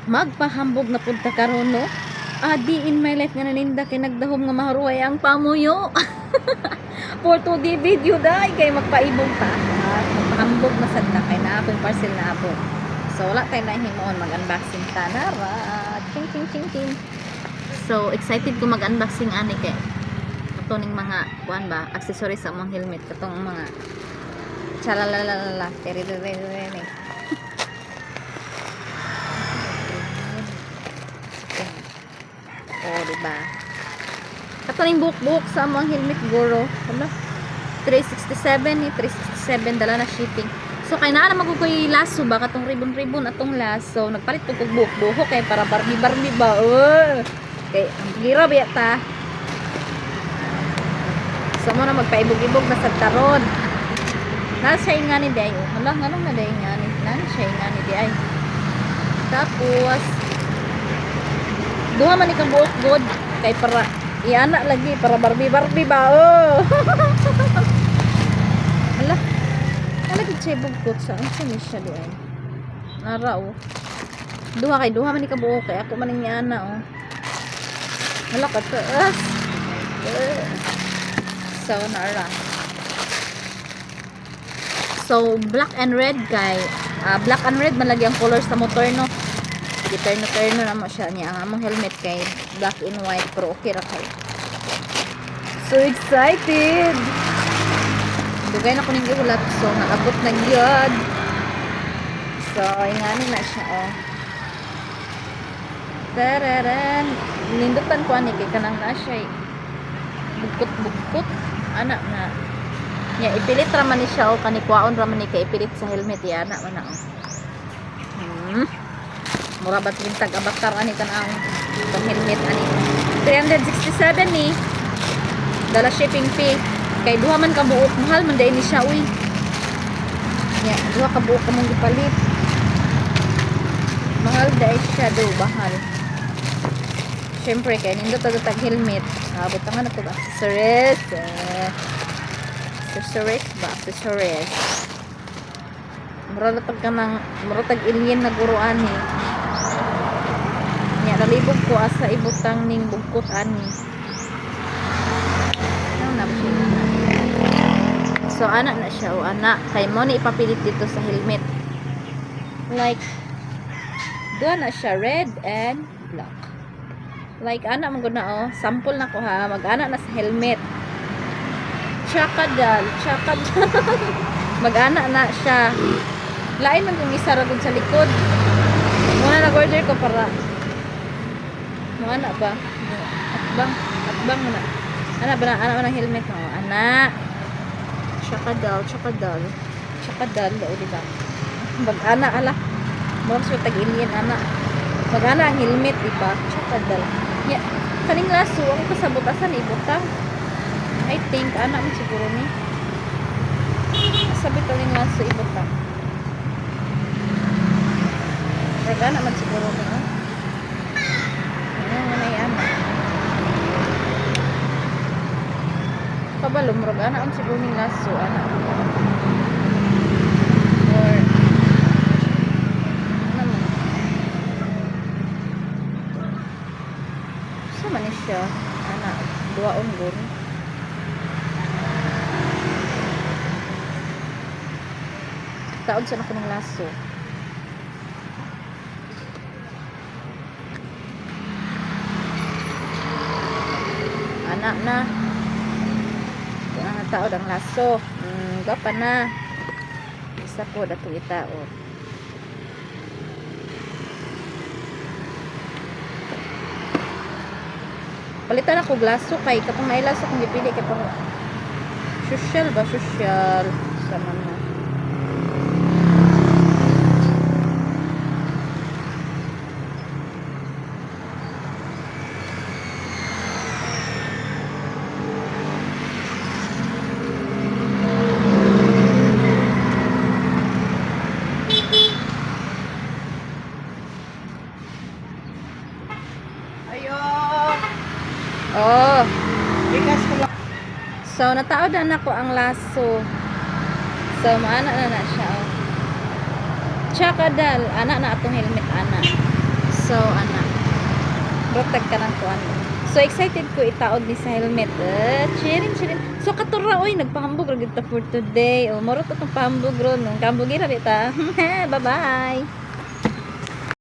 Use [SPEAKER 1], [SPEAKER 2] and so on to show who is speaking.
[SPEAKER 1] magpahambog na punta karon no. Di in my life nga naninda kay nagdahom nga maharuay ang pamuyo. For today video dai kay magpaibog ta. Magpahambog na sad na kay na akong parcel na abot. So wala tay na himuon mag-unboxing ta nara. Ching ching ching ching. So excited ko mag-unboxing ani kay ato ning mga kuan ba accessories sa mga helmet katong mga chalalalala teri. Oh, diba? Kato ning buhok sa mga helmet guro. Ano? 367 ni 367 dala na shipping. So kay naa na magugoy laso ba katong ribbon atong laso. Nagpalit ko og buhok kay para Barbie ba. Kay ang gira ba ta. So mo na magpaibog-ibog na sa taron. Nasa nga ni day. Hala nganong na day nga ni. Nasa nga ni day. Tapos duha man ikang buhok god kay para iana lagi para Barbie ba. Hala. Hala gid siya bugkot sa ang ni siya di ay. Nara oh. Duha man ikang buhok kay ako man ning iana oh. Hala ka taas. So nara. So black and red kay black and red man lagi ang color sa motor no. Terno naman siya niya ang among helmet kay black and white pero okay ra kay. So excited. Dugay na ko ning ihulat so naabot na gyud. So ingani na siya oh. Tararan. Nindutan ko ani kay kanang na siya bugkot anak na. Nya ipilit ra man ni siya o kanikwaon ra man ni kay ipilit sa helmet ya anak man na oh. Mura ba tintag abakar ani tan-ang itong helmet ani 367 ni dala shipping fee kay duha man ka buok mahal man dai ni siya uy nya duha ka buok kamong gipalit mahal dai siya do bahal syempre kay nindot tag helmet abot nga na to accessories accessories mura tag kanang mura tag alien na guruan ni nalibog ko asa ibutang ning bugkot ani. So anak na siya o anak kay mo ni ipapilit dito sa helmet. Like doon na siya red and black. Like anak mo na oh, sample na ko ha, mag-anak na sa helmet. Chakadal. Mag-anak na siya. Lain man kung isa ra gud sa likod. Muna nag-order ko para anak ba? Atbang na. Anak ba ng helmet mo? Anak. Chakadal daw di ba? Mag-ana ala. Mo sa tag-alien anak. Mag-ana ang helmet di ba? Chakadal. Ya, kaning laso ang kasabot asan ibutang. I think anak mo siguro ni. Sabi kaning laso ibutang. Mag-ana man siguro ni. Kabalo murag ana ang siguro ning laso ana or ano sa man siya ana duaon gon taod sa nako ning laso anak na taod ang laso gapa na isa po datong itaod palitan ako glaso kay katong may laso kung dipili kay pang social sa mga oh bigas ko lang. So nataod na ko ang laso. So maana na siya oh. Chakadal ana na atong helmet ana. brotag ka ng kuan. So excited ko itaod ni sa helmet. Chirin. So katura oy nagpahambog ra gid ta for today. O moro to tong pahambog ron. Kambugi ra bita. Bye-bye.